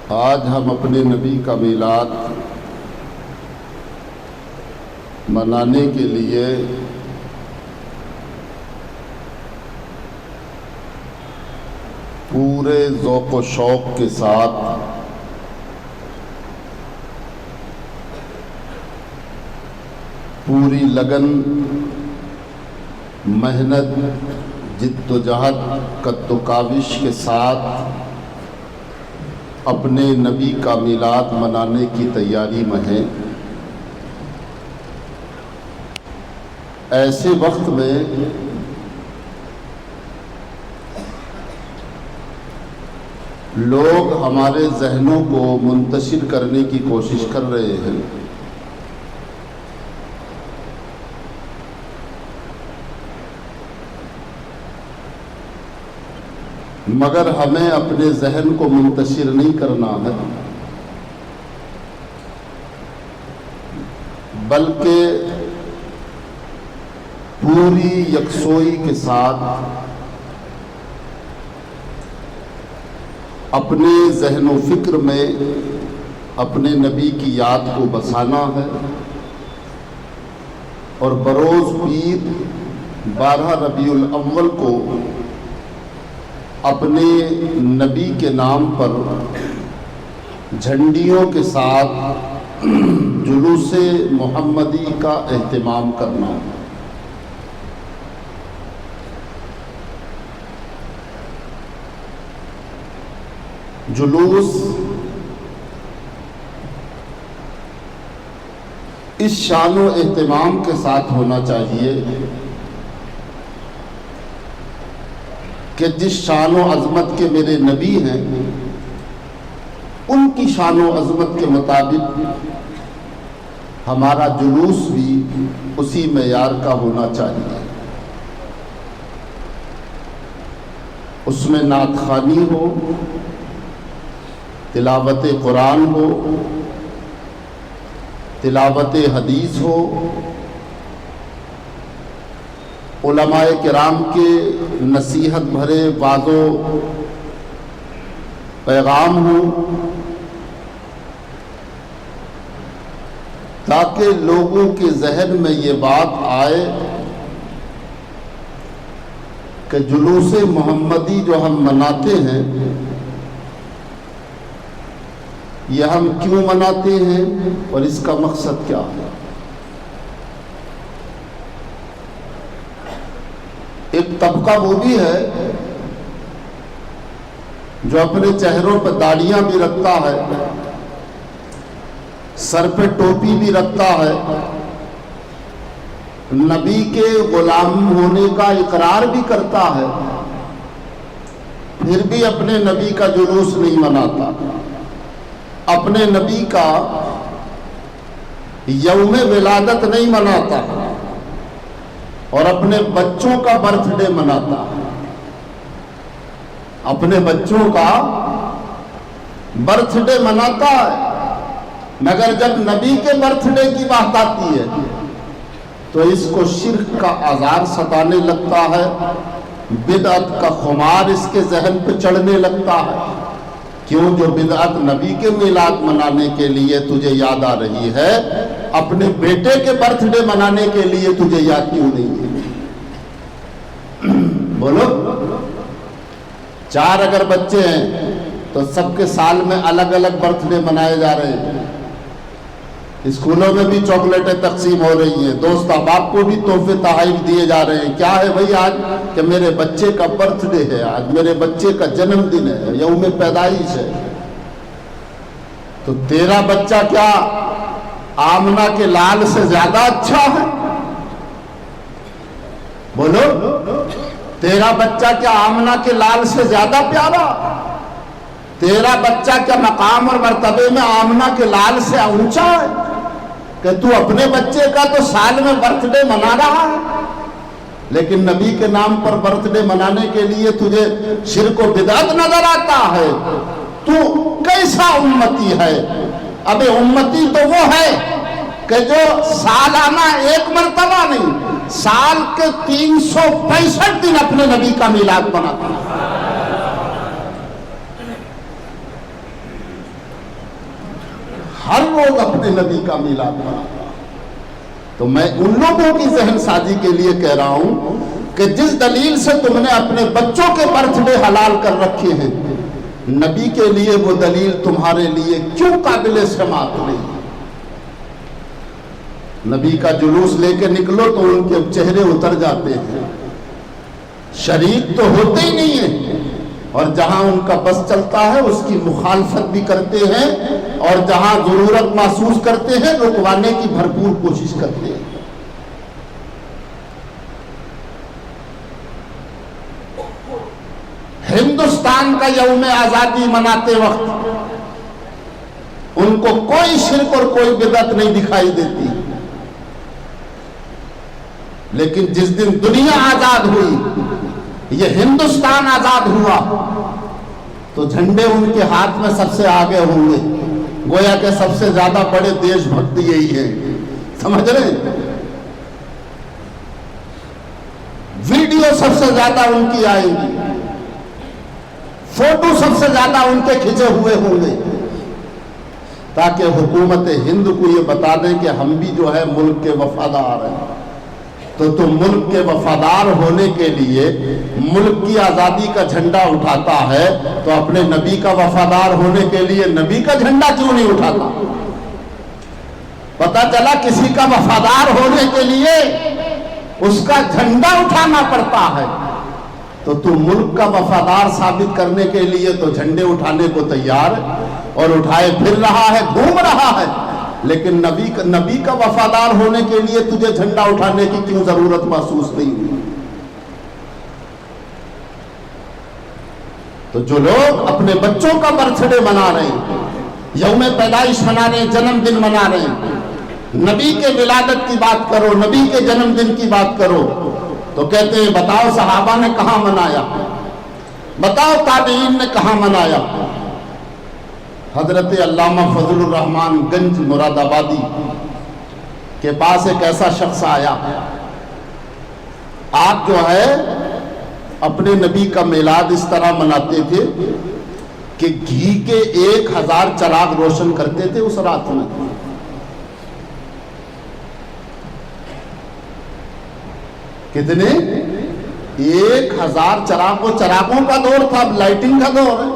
آج ہم اپنے نبی کا میلاد منانے کے لیے پورے ذوق و شوق کے ساتھ پوری لگن، محنت، جد و جہد، قد و کاوش کے ساتھ اپنے نبی کا میلاد منانے کی تیاری میں ہیں۔ ایسے وقت میں لوگ ہمارے ذہنوں کو منتشر کرنے کی کوشش کر رہے ہیں، مگر ہمیں اپنے ذہن کو منتشر نہیں کرنا ہے، بلکہ پوری یکسوئی کے ساتھ اپنے ذہن و فکر میں اپنے نبی کی یاد کو بسانا ہے، اور بروز پیر 12 ربیع الاول کو اپنے نبی کے نام پر جھنڈیوں کے ساتھ جلوس محمدی کا اہتمام کرنا۔ جلوس اس شان و اہتمام کے ساتھ ہونا چاہیے کہ جس شان و عظمت کے میرے نبی ہیں ان کی شان و عظمت کے مطابق ہمارا جلوس بھی اسی معیار کا ہونا چاہیے۔ اس میں نعت خوانی ہو، تلاوت قرآن ہو، تلاوت حدیث ہو، علماء کرام کے نصیحت بھرے واعظ و پیغام ہو، تاکہ لوگوں کے ذہن میں یہ بات آئے کہ جلوس محمدی جو ہم مناتے ہیں یہ ہم کیوں مناتے ہیں اور اس کا مقصد کیا ہے۔ ایک طبقہ وہ بھی ہے جو اپنے چہروں پہ داڑیاں بھی رکھتا ہے، سر پہ ٹوپی بھی رکھتا ہے، نبی کے غلام ہونے کا اقرار بھی کرتا ہے، پھر بھی اپنے نبی کا جلوس نہیں مناتا، اپنے نبی کا یوم ولادت نہیں مناتا اور اپنے بچوں کا برتھ ڈے مناتا ہے۔ اپنے بچوں کا برتھ ڈے مناتا ہے، مگر جب نبی کے برتھ ڈے کی بات آتی ہے تو اس کو شرک کا آزار ستانے لگتا ہے، بدعت کا خمار اس کے ذہن پہ چڑھنے لگتا ہے۔ کیوں؟ جو بدعت نبی کے میلاد منانے کے لیے تجھے یاد آ رہی ہے، اپنے بیٹے کے برتھ ڈے منانے کے لیے تجھے یاد کیوں نہیں ہے؟ بولو، 4 اگر بچے ہیں تو سب کے سال میں الگ الگ برتھ ڈے منائے جا رہے ہیں، اسکولوں میں بھی چاکلیٹیں تقسیم ہو رہی ہیں، دوست احباب کو بھی تحفے تحائف دیے جا رہے ہیں۔ کیا ہے بھائی آج؟ کہ میرے بچے کا برتھ ڈے ہے، آج میرے بچے کا جنم دن ہے، یوم پیدائش ہے۔ تو تیرا بچہ کیا آمنہ کے لال سے زیادہ اچھا ہے؟ بولو، تیرا بچہ کیا آمنہ کے لال سے زیادہ پیارا؟ تیرا بچہ کیا مقام اور مرتبے میں آمنہ کے لال سے اونچا ہے کہ تو اپنے بچے کا تو سال میں برتھ ڈے منا رہا ہے، لیکن نبی کے نام پر برتھ ڈے منانے کے لیے تجھے شرک و بدعت نظر آتا ہے؟ تو کیسا امتی ہے؟ ابے امتی تو وہ ہے کہ جو سالانہ 1 مرتبہ نہیں، سال کے 365 دن اپنے نبی کا میلاد مناتا ہے۔ ہر روز اپنے نبی کا میلاد مناتا. تو میں ان لوگوں کی ذہن سازی کے لیے کہہ رہا ہوں کہ جس دلیل سے تم نے اپنے بچوں کے برتھ ڈے حلال کر رکھے ہیں، نبی کے لیے وہ دلیل تمہارے لیے کیوں قابل سماعت نہیں؟ نبی کا جلوس لے کے نکلو تو ان کے چہرے اتر جاتے ہیں، شریک تو ہوتے ہی نہیں ہیں، اور جہاں ان کا بس چلتا ہے اس کی مخالفت بھی کرتے ہیں، اور جہاں ضرورت محسوس کرتے ہیں رکوانے کی بھرپور کوشش کرتے ہیں. ہندوستان کا یوم آزادی مناتے وقت ان کو کوئی شرک اور کوئی بدعت نہیں دکھائی دیتی، لیکن جس دن دنیا آزاد ہوئی، یہ ہندوستان آزاد ہوا، تو جھنڈے ان کے ہاتھ میں سب سے آگے ہوں گے، گویا کہ سب سے زیادہ بڑے دیش بھکت یہی ہیں. سمجھ رہے ہیں؟ ویڈیو سب سے زیادہ ان کی آئے گی، فوٹو سب سے زیادہ ان کے کھینچے ہوئے ہوں گے، تاکہ حکومت ہند کو یہ بتا دیں کہ ہم بھی جو ہے ملک کے وفادار ہیں. تو تم ملک کے وفادار ہونے کے لیے ملک کی آزادی کا جھنڈا اٹھاتا ہے، تو اپنے نبی کا وفادار ہونے کے لیے نبی کا جھنڈا کیوں نہیں اٹھاتا؟ پتہ چلا کسی کا وفادار ہونے کے لیے اس کا جھنڈا اٹھانا پڑتا ہے، تو تم ملک کا وفادار ثابت کرنے کے لیے تو جھنڈے اٹھانے کو تیار اور اٹھائے پھر رہا ہے، گھوم رہا ہے، لیکن نبی کا وفادار ہونے کے لیے تجھے جھنڈا اٹھانے کی کیوں ضرورت محسوس نہیں ہوئی؟ تو جو لوگ اپنے بچوں کا برتھ ڈے منا رہے ہیں، یوم پیدائش منا رہے ہیں، جنم دن منا رہے ہیں، نبی کے ولادت کی بات کرو، نبی کے جنم دن کی بات کرو، تو کہتے ہیں بتاؤ صحابہ نے کہاں منایا، بتاؤ تابعین نے کہاں منایا. حضرت علامہ فضل الرحمان گنج مراد آبادی کے پاس ایک ایسا شخص آیا، آپ جو ہے اپنے نبی کا میلاد اس طرح مناتے تھے کہ گھی کے 1000 چراغ روشن کرتے تھے اس رات میں. کتنے؟ 1000 چراغ. وہ چراغوں کا دور تھا، اب لائٹنگ کا دور ہے.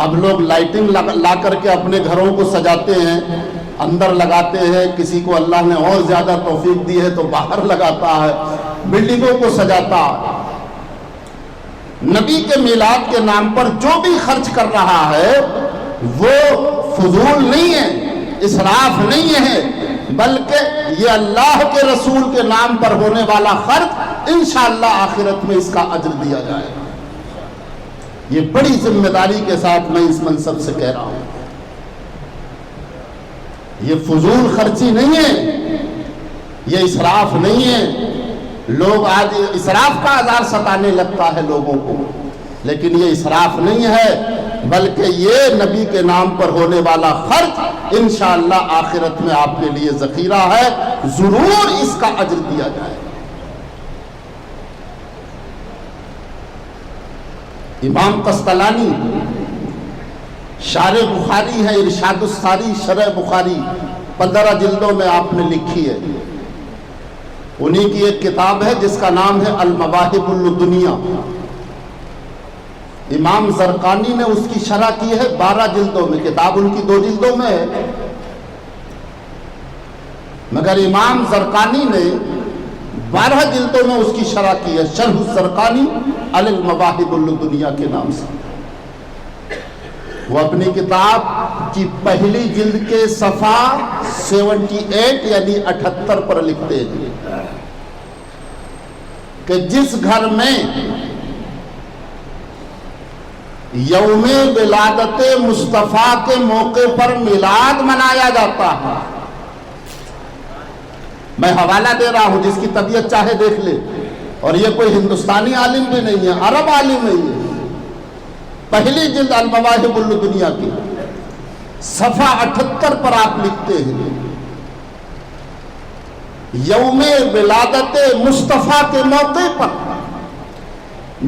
اب لوگ لائٹنگ لا کر کے اپنے گھروں کو سجاتے ہیں، اندر لگاتے ہیں، کسی کو اللہ نے اور زیادہ توفیق دی ہے تو باہر لگاتا ہے، بلڈنگوں کو سجاتا ہے. نبی کے میلاد کے نام پر جو بھی خرچ کر رہا ہے وہ فضول نہیں ہے، اسراف نہیں ہے، بلکہ یہ اللہ کے رسول کے نام پر ہونے والا خرچ انشاءاللہ آخرت میں اس کا اجر دیا جائے گا. یہ بڑی ذمہ داری کے ساتھ میں اس منصب سے کہہ رہا ہوں. یہ فضول خرچی نہیں ہے، یہ اسراف نہیں ہے. لوگ آج اسراف کا عذار ستانے لگتا ہے لوگوں کو، لیکن یہ اسراف نہیں ہے، بلکہ یہ نبی کے نام پر ہونے والا خرچ انشاءاللہ آخرت میں آپ کے لیے ذخیرہ ہے، ضرور اس کا اجر دیا جائے. امام قسطلانی شارح بخاری ہے، ارشاد الساری شرح بخاری 15 جلدوں میں آپ نے لکھی ہے. انہی کی ایک کتاب ہے جس کا نام ہے المواہب الدنیا. امام زرقانی نے اس کی شرح کی ہے 12 جلدوں میں. کتاب ان کی 2 جلدوں میں ہے، مگر امام زرقانی نے 12 جلدوں میں اس کی شرح کی ہے، شرح الزرقانی علی المواہب الدنیا کے نام سے. وہ اپنی کتاب کی پہلی جلد کے صفحہ 78 یعنی 78 پر لکھتے ہیں کہ جس گھر میں یوم ولادت مصطفیٰ کے موقع پر میلاد منایا جاتا ہے، میں حوالہ دے رہا ہوں، جس کی طبیعت چاہے دیکھ لے، اور یہ کوئی ہندوستانی عالم بھی نہیں ہے، عرب عالم ہے. یہ پہلی جلد المواہب الدنیا کی صفحہ 78 پر آپ لکھتے ہیں یوم ولادت مصطفیٰ کے موقع پر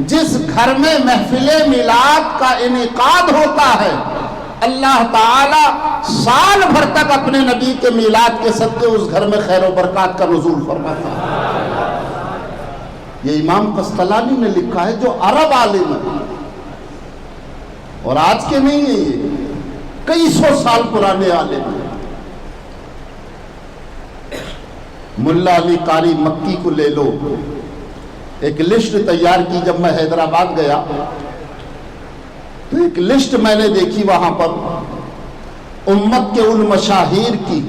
جس گھر میں محفل میلاد کا انعقاد ہوتا ہے اللہ تعالی سال بھر تک اپنے نبی کے میلاد کے صدقے اس گھر میں خیر و برکات کا نزول فرماتا ہے۔ یہ امام قسطلانی نے لکھا ہے جو عرب عالم ہے، اور آج کے نہیں ہیں، یہ کئی سو سال پرانے عالم ہیں۔ ملا علی قاری مکی کو لے لو، ایک لسٹ تیار کی جب میں حیدرآباد گیا تو ایک لسٹ میں نے دیکھی وہاں پر امت کے ان مشاہیر کی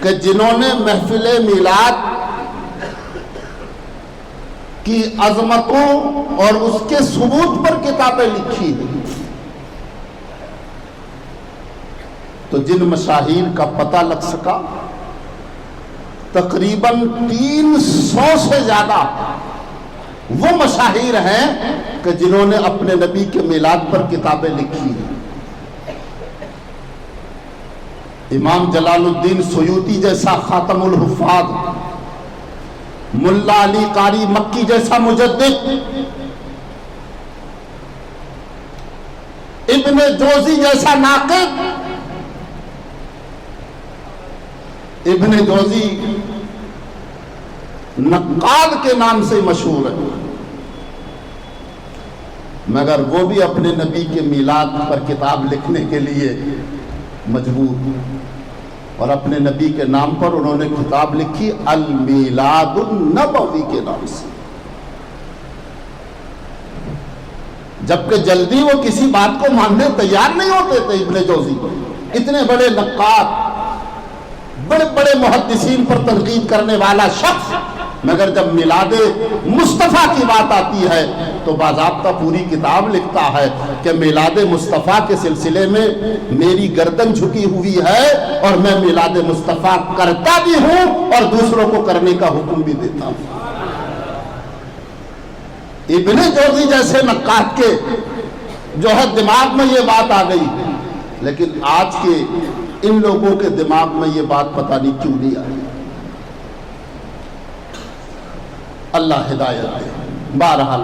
کہ جنہوں نے محفل میلاد کی عظمتوں اور اس کے ثبوت پر کتابیں لکھی ہیں۔ تو جن مشاہیر کا پتہ لگ سکا تقریباً 300 سے زیادہ وہ مشاہیر ہیں کہ جنہوں نے اپنے نبی کے میلاد پر کتابیں لکھی ہیں۔ امام جلال الدین سیوطی جیسا خاتم الحفاظ، ملا علی قاری مکی جیسا مجدد، ابن جوزی جیسا ناقد۔ ابن جوزی نقاد کے نام سے مشہور ہے، مگر وہ بھی اپنے نبی کے میلاد پر کتاب لکھنے کے لیے مجبور، اور اپنے نبی کے نام پر انہوں نے کتاب لکھی المیلاد النبوی کے نام سے، جبکہ جلدی وہ کسی بات کو ماننے تیار نہیں ہوتے تھے۔ ابن جوزی اتنے بڑے نقاد، بڑے بڑے محدثین پر تنقید کرنے والا شخص، مگر جب میلاد مصطفیٰ کی بات آتی ہے تو باضابطہ پوری کتاب لکھتا ہے کہ میلاد مصطفیٰ کے سلسلے میں میری گردن جھکی ہوئی ہے اور میں میلاد مصطفیٰ کرتا بھی ہوں اور دوسروں کو کرنے کا حکم بھی دیتا ہوں۔ ابن جوزی جیسے نقاد کے جو ہے دماغ میں یہ بات آ گئی، لیکن آج کے ان لوگوں کے دماغ میں یہ بات پتہ نہیں کیوں نہیں آئی۔ اللہ ہدایت دے۔ بہرحال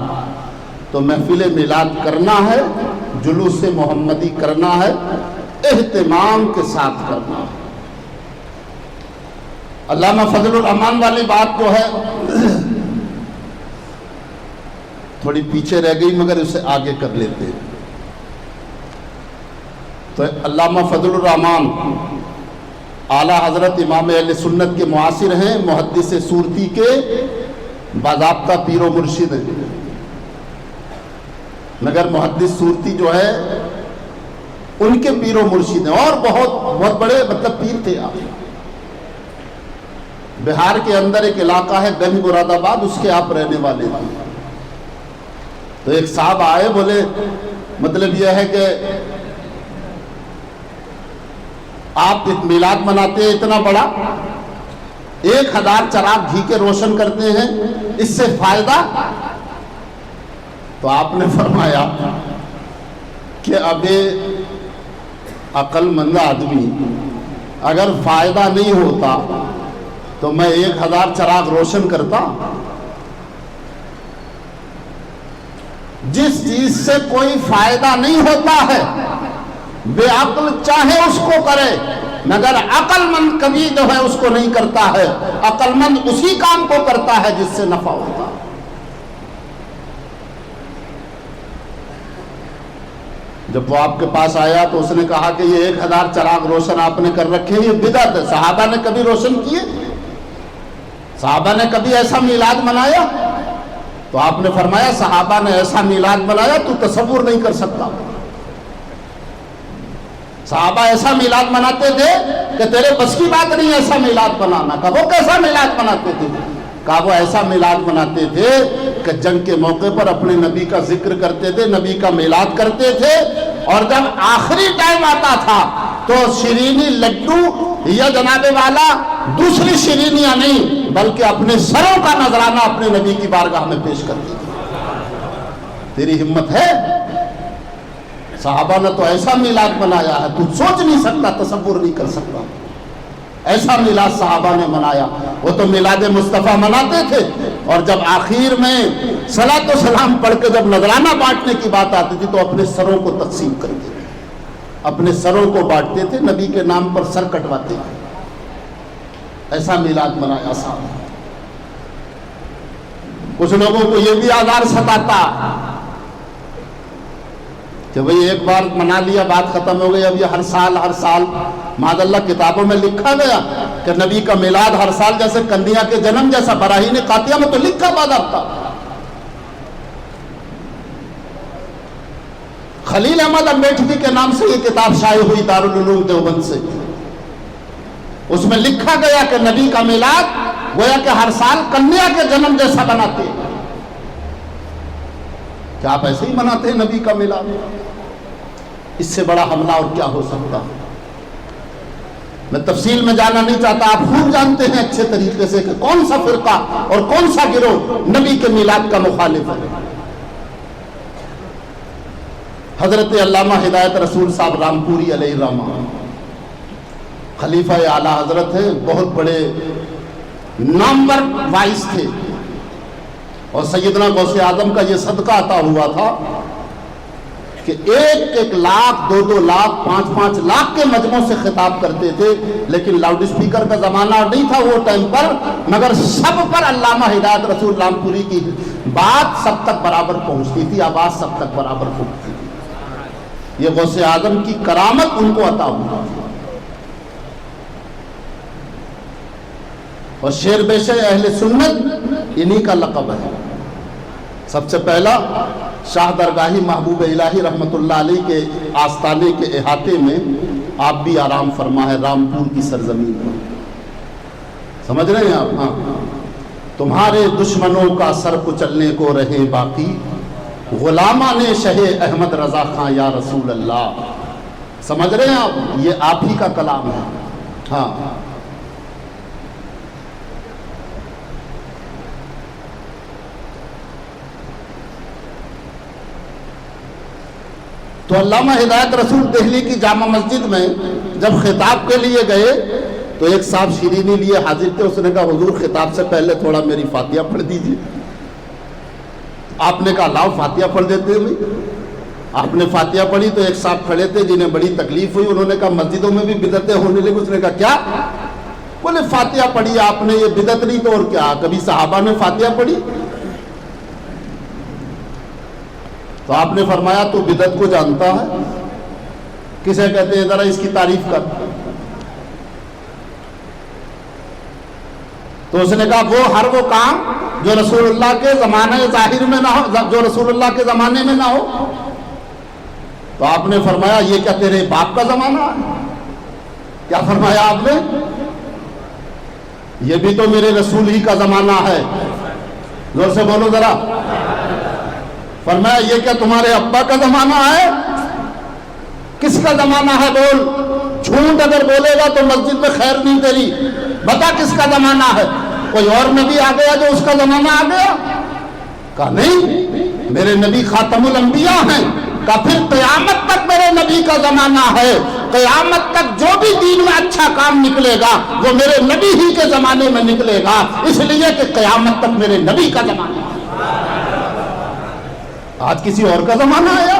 تو محفل میلاد کرنا ہے، جلوس محمدی کرنا ہے، اہتمام کے ساتھ کرنا ہے۔ علامہ فضل الرحمان والی بات جو ہے تھوڑی پیچھے رہ گئی، مگر اسے آگے کر لیتے ہیں۔ تو علامہ فضل الرحمان اعلیٰ حضرت امام اہل سنت کے معاصر ہیں، محدث سورتی کے باضابطہ پیر و مرشد ہیں، مگر محدث سورتی جو ہے ان کے پیر و مرشد ہیں، اور بہت بڑے مطلب پیر تھے آپ۔ بہار کے اندر ایک علاقہ ہے گنج مراد آباد، اس کے آپ رہنے والے تھے۔ تو ایک صاحب آئے، بولے مطلب یہ ہے کہ آپ میلاد مناتے ہیں اتنا بڑا، 1000 چراغ گھی کے روشن کرتے ہیں، اس سے فائدہ؟ تو آپ نے فرمایا کہ اب عقل مند آدمی اگر فائدہ نہیں ہوتا تو میں 1000 چراغ روشن کرتا؟ جس چیز سے کوئی فائدہ نہیں ہوتا ہے بے عقل چاہے اس کو کرے، مگر عقل مند کبھی جو ہے اس کو نہیں کرتا ہے۔ عقل مند اسی کام کو کرتا ہے جس سے نفع ہوتا ہے۔ جب وہ آپ کے پاس آیا تو اس نے کہا کہ یہ 1000 چراغ روشن آپ نے کر رکھے، یہ بدعت ہے، صحابہ نے کبھی روشن کیے؟ صحابہ نے کبھی ایسا میلاد منایا؟ تو آپ نے فرمایا صحابہ نے ایسا میلاد منایا تو تصور نہیں کر سکتا۔ صحابہ ایسا میلاد مناتے تھے کہ تیرے بس کی بات نہیں ایسا میلاد بنانا۔ کہا وہ کیسا میلاد مناتے تھے؟ کہا وہ ایسا میلاد مناتے تھے کہ جنگ کے موقع پر اپنے نبی کا ذکر کرتے تھے، نبی کا میلاد کرتے تھے، اور جب آخری ٹائم آتا تھا تو شیرینی لڈو یا جناب والا دوسری شیرینیاں نہیں بلکہ اپنے سروں کا نذرانہ اپنے نبی کی بارگاہ میں پیش کرتے تھے۔ تیری ہمت ہے؟ صحابہ نے تو ایسا میلاد منایا ہے تو سوچ نہیں سکتا، تصور نہیں کر سکتا۔ ایسا میلاد صحابہ نے منایا۔ وہ تو میلاد مصطفیٰ مناتے تھے اور جب آخر میں صلاۃ و سلام پڑھ کے جب نذرانہ بانٹنے کی بات آتی تھی تو اپنے سروں کو تقسیم کرتے تھے، اپنے سروں کو بانٹتے تھے، نبی کے نام پر سر کٹواتے تھے۔ ایسا میلاد منایا صاحب۔ کچھ لوگوں کو یہ بھی آزار ستاتا کہ بھئی ایک بار منا لیا بات ختم ہو گئی، اب یہ ہر سال معاذ اللہ کتابوں میں لکھا گیا کہ نبی کا میلاد ہر سال، جیسے کندیا کے جنم جیسا، براہین قاطعہ میں تو لکھا باضابطہ۔ خلیل احمد امبیڈکر کے نام سے یہ کتاب شائع ہوئی دارالعلوم دیوبند سے، اس میں لکھا گیا کہ نبی کا میلاد گویا کہ ہر سال کنیا کے جنم جیسا بناتے ہیں۔ کیا آپ ایسے ہی مناتے ہیں نبی کا میلاد؟ اس سے بڑا حملہ اور کیا ہو سکتا؟ میں تفصیل میں جانا نہیں چاہتا، آپ خوب جانتے ہیں اچھے طریقے سے کہ کون سا فرقہ اور کون سا گروہ نبی کے میلاد کا مخالف ہے۔ حضرت علامہ ہدایت رسول صاحب رامپوری علیہ الرحمہ خلیفہ اعلیٰ حضرت ہیں، بہت بڑے نامور وائس تھے، اور سیدنا غوث اعظم کا یہ صدقہ عطا ہوا تھا کہ 1 لاکھ 2 لاکھ 5 لاکھ کے مجموع سے خطاب کرتے تھے، لیکن لاؤڈ اسپیکر کا زمانہ نہیں تھا وہ ٹائم پر، مگر سب پر علامہ ہدایت رسول رامپوری کی بات سب تک برابر پہنچتی تھی، آواز سب تک برابر پہنچتی تھی۔ یہ غوث اعظم کی کرامت ان کو عطا ہوا، اور شیر بے شیر اہل سنت انہی کا لقب ہے۔ سب سے پہلا شاہ درگاہی محبوب الہی رحمت اللہ علیہ کے آستانے کے احاطے میں آپ بھی آرام فرما ہے، رامپور کی سرزمین پر۔ سمجھ رہے ہیں آپ؟ ہاں، تمہارے دشمنوں کا سر کچلنے کو رہے باقی، غلامان شہ احمد رضا خان یا رسول اللہ۔ سمجھ رہے ہیں آپ؟ یہ آپ ہی کا کلام ہے۔ ہاں، تو علامہ ہدایت رسول دہلی کی جامع مسجد میں جب خطاب کے لیے گئے تو ایک صاحب شیرینی لیے حاضر تھے، اس نے کہا حضور خطاب سے پہلے تھوڑا میری فاتحہ پڑھ دیجیے۔ آپ نے کہا لاؤ فاتحہ پڑھ دیتے ہیں۔ آپ نے فاتحہ پڑھی تو ایک صاحب کھڑے تھے جنہیں بڑی تکلیف ہوئی، انہوں نے کہا مسجدوں میں بھی بدعتیں ہونے لگی۔ اس نے کہا کیا؟ بولے فاتحہ پڑھی آپ نے، یہ بدعت نہیں تو اور کیا؟ کبھی صحابہ نے فاتحہ پڑھی؟ تو آپ نے فرمایا تو بدعت کو جانتا ہے؟ کسے کہتے ہیں ذرا اس کی تعریف کر۔ تو اس نے کہا وہ ہر وہ کام جو رسول اللہ کے زمانے ظاہر میں نہ ہو، جو رسول اللہ کے زمانے میں نہ ہو۔ تو آپ نے فرمایا یہ کیا تیرے باپ کا زمانہ ہے؟ کیا فرمایا آپ نے؟ یہ بھی تو میرے رسول ہی کا زمانہ ہے۔ زور سے بولو ذرا۔ فرمایا یہ کیا تمہارے ابا کا زمانہ ہے؟ کس کا زمانہ ہے بول؟ جھوٹ اگر بولے گا تو مسجد میں خیر نہیں تیری، بتا کس کا زمانہ ہے؟ کوئی اور نبی آ گیا جو اس کا زمانہ آ گیا؟ کہا نہیں، میرے نبی خاتم الانبیاء ہیں۔ کہا پھر قیامت تک میرے نبی کا زمانہ ہے، قیامت تک جو بھی دین میں اچھا کام نکلے گا وہ میرے نبی ہی کے زمانے میں نکلے گا، اس لیے کہ قیامت تک میرے نبی کا زمانہ ہے۔ آج کسی اور کا زمانہ آیا؟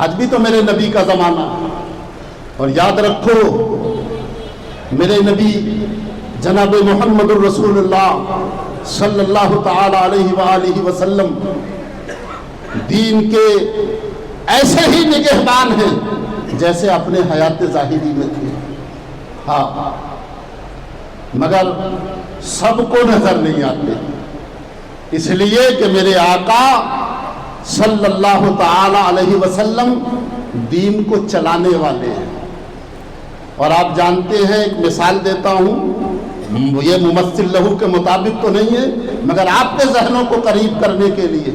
آج بھی تو میرے نبی کا زمانہ۔ اور یاد رکھو میرے نبی جناب محمد الرسول اللہ صلی اللہ تعالی علیہ وآلہ وسلم دین کے ایسے ہی نگہبان ہیں جیسے اپنے حیات ظاہری میں تھے۔ ہاں، مگر سب کو نظر نہیں آتے، اس لیے کہ میرے آقا صلی اللہ تعالی علیہ وسلم دین کو چلانے والے ہیں۔ اور آپ جانتے ہیں، ایک مثال دیتا ہوں، یہ ممثل لہو کے مطابق تو نہیں ہے مگر آپ کے ذہنوں کو قریب کرنے کے لیے۔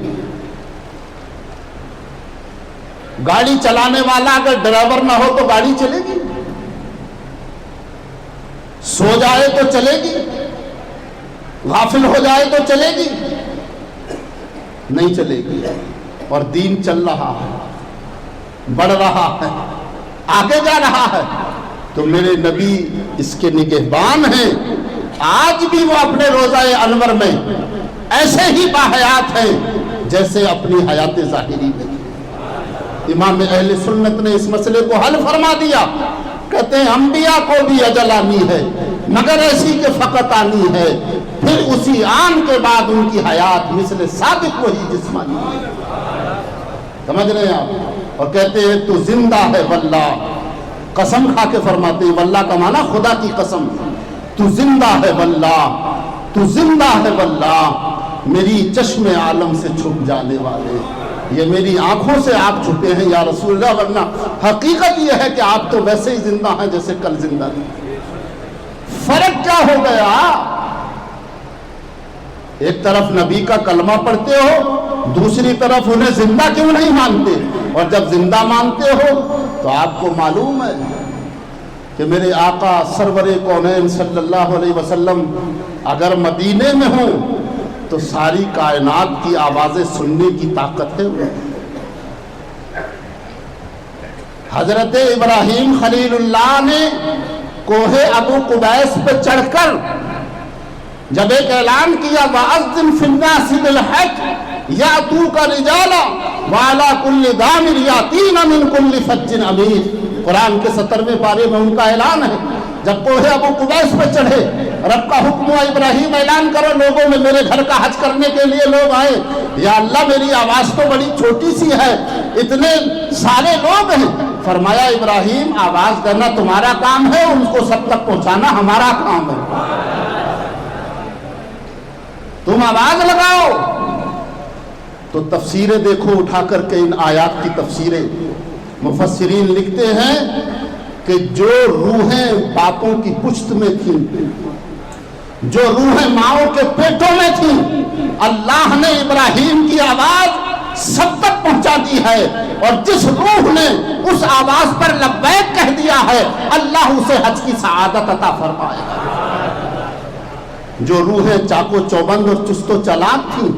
گاڑی چلانے والا اگر ڈرائیور نہ ہو تو گاڑی چلے گی؟ سو جائے تو چلے گی؟ غافل ہو جائے تو چلے گی؟ نہیں چلے گی۔ اور دین چل رہا ہے، بڑھ رہا ہے، آگے جا رہا ہے، تو میرے نبی اس کے نگہبان ہیں آج بھی وہ اپنے روزہ انور میں ایسے ہی باحیات ہیں جیسے اپنی حیات ظاہری میں. امام اہل سنت نے اس مسئلے کو حل فرما دیا. کہتے ہیں انبیاء کو بھی اجل آنی ہے مگر ایسی کہ فقط آنی ہے، پھر اسی آن کے بعد ان کی حیات مثل سابق وہی جسمانی ہے. سمجھ رہے ہیں آپ؟ اور کہتے ہیں تو زندہ ہے واللہ، قسم کھا کے فرماتے ہیں، واللہ کا معنی خدا کی قسم، تو زندہ ہے واللہ، تو زندہ ہے واللہ، میری چشم عالم سے چھپ جانے والے، یہ میری آنکھوں سے آپ چھپے ہیں یا رسول اللہ، ورنہ حقیقت یہ ہے کہ آپ تو ویسے ہی زندہ ہیں جیسے کل زندہ تھے. فرق کیا ہو گیا؟ ایک طرف نبی کا کلمہ پڑھتے ہو، دوسری طرف انہیں زندہ کیوں نہیں مانتے؟ اور جب زندہ مانتے ہو تو آپ کو معلوم ہے کہ میرے آقا سرور کونین صلی اللہ علیہ وسلم اگر مدینے میں ہوں تو ساری کائنات کی آوازیں سننے کی طاقت ہے. حضرت ابراہیم خلیل اللہ نے کوہ ابو قبیس پہ چڑھ کر جب ایک اعلان کیا وَأَذِّنْ فِي النَّاسِ بِالْحَجِّ يَأْتُوكَ رِجَالًا وَعَلَىٰ كُلِّ ضَامِرٍ يَأْتِينَ مِن كُلِّ فَجٍّ عَمِيقٍ، قرآن کے 70ویں پارے میں ان کا اعلان ہے. جب کوہ ابو قبیس پہ چڑھے، رب کا حکم ہوا ابراہیم اعلان کرو لوگوں میں میرے گھر کا حج کرنے کے لیے لوگ آئے. یا اللہ میری آواز تو بڑی چھوٹی سی ہے، اتنے سارے لوگ ہیں. فرمایا ابراہیم آواز دینا تمہارا کام ہے، ان کو سب تک پہنچانا ہمارا کام ہے. تم آواز لگاؤ. تو تفسیریں دیکھو اٹھا کر کے ان آیات کی تفسیریں. مفسرین لکھتے ہیں کہ جو روحیں باپوں کی پشت میں تھیں، جو روحیں ماؤں کے پیٹوں میں تھیں، اللہ نے ابراہیم کی آواز سب تک پہنچا دی ہے. اور جس روح نے اس آواز پر لبیک کہہ دیا ہے اللہ اسے حج کی سعادت عطا فرمائے گا. جو روحیں چاقو چوبند اور چست و چالاک تھیں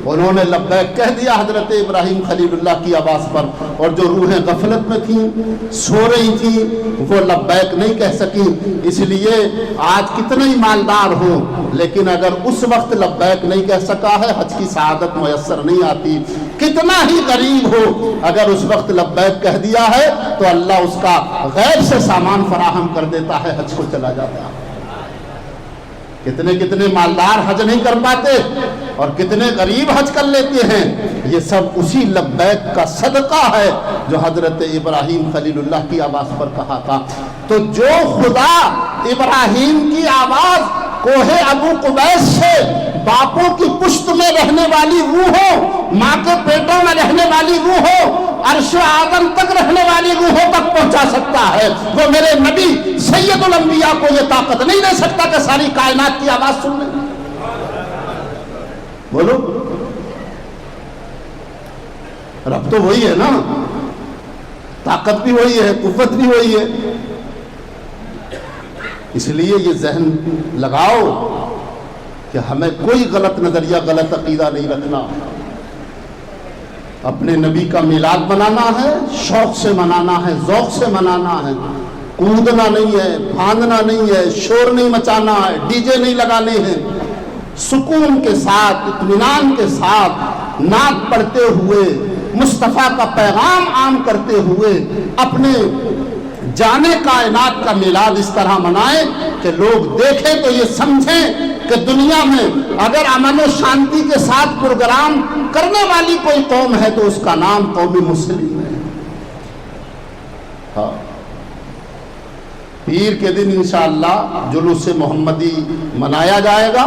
انہوں نے لبیک کہہ دیا حضرت ابراہیم خلیل اللہ کی آواز پر، اور جو روحیں غفلت میں تھیں سو رہی تھیں وہ لبیک نہیں کہہ سکیں. اس لیے آج کتنے ہی مالدار ہوں لیکن اگر اس وقت لبیک نہیں کہہ سکا ہے حج کی سعادت میسر نہیں آتی. کتنا ہی غریب ہو اگر اس وقت لبیک کہہ دیا ہے تو اللہ اس کا غیب سے سامان فراہم کر دیتا ہے، حج کو چلا جاتا ہے. کتنے کتنے مالدار حج نہیں کر پاتے اور کتنے غریب حج کر لیتے ہیں. یہ سب اسی لبیک کا صدقہ ہے جو حضرت ابراہیم خلیل اللہ کی آواز پر کہا تھا. تو جو خدا ابراہیم کی آواز کوہ ابو قبیس سے باپوں کی پشت میں رہنے والی روح ہو، ماں کے پیٹوں میں رہنے والی روح ہو، عرش آدم تک رہنے والی روحوں تک پہنچا سکتا ہے، وہ میرے نبی سید الانبیاء کو یہ طاقت نہیں دے سکتا کہ ساری کائنات کی آواز سن لیں. بولو رب تو وہی ہے نا، طاقت بھی وہی ہے، قوت بھی وہی ہے. اس لیے یہ ذہن لگاؤ کہ ہمیں کوئی غلط نظریہ غلط عقیدہ نہیں رکھنا. اپنے نبی کا میلاد منانا ہے، شوق سے منانا ہے، ذوق سے منانا ہے، کودنا نہیں ہے، پھاندنا نہیں ہے، شور نہیں مچانا ہے، ڈی جے نہیں لگانے ہیں. سکون کے ساتھ اطمینان کے ساتھ نعت پڑھتے ہوئے مصطفیٰ کا پیغام عام کرتے ہوئے اپنے جانے کائنات کا میلاد اس طرح منائیں کہ لوگ دیکھیں تو یہ سمجھیں کہ دنیا میں اگر امن و شانتی کے ساتھ پروگرام کرنے والی کوئی قوم ہے تو اس کا نام قوم مسلم ہے. ہاں پیر کے دن انشاءاللہ جلوس محمدی منایا جائے گا.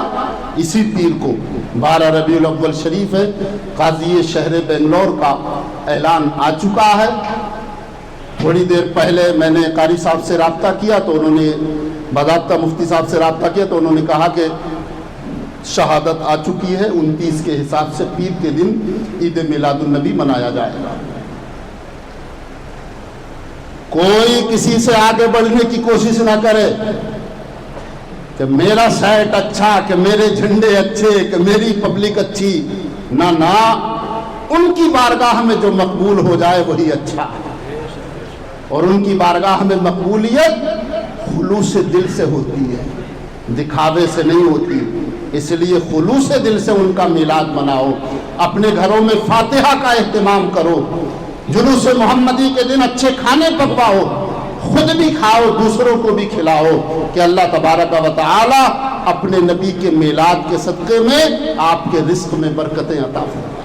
اسی پیر کو 12 ربیع الاول شریف ہے. قاضی شہر بنگلور کا اعلان آ چکا ہے. تھوڑی دیر پہلے میں نے قاری صاحب سے رابطہ کیا تو انہوں نے باضابطہ مفتی صاحب سے رابطہ کیا تو انہوں نے کہا کہ شہادت آ چکی ہے. 29 کے حساب سے پیر کے دن عید میلاد النبی منایا جائے گا. کوئی کسی سے آگے بڑھنے کی کوشش نہ کرے کہ میرا سیٹ اچھا، کہ میرے جھنڈے اچھے، کہ میری پبلک اچھی. نہ ان کی بارگاہ میں جو مقبول ہو جائے وہی اچھا ہے. اور ان کی بارگاہ میں مقبولیت خلوص دل سے ہوتی ہے. دکھاوے سے نہیں ہوتی، اس لیے خلوص دل سے ان کا میلاد مناؤ، اپنے گھروں میں فاتحہ کا اہتمام کرو، جلوس محمدی کے دن اچھے کھانے پکواؤ، خود بھی کھاؤ دوسروں کو بھی کھلاؤ، کہ اللہ تبارک و تعالی اپنے نبی کے میلاد کے صدقے میں آپ کے رزق میں برکتیں عطا فرمائے۔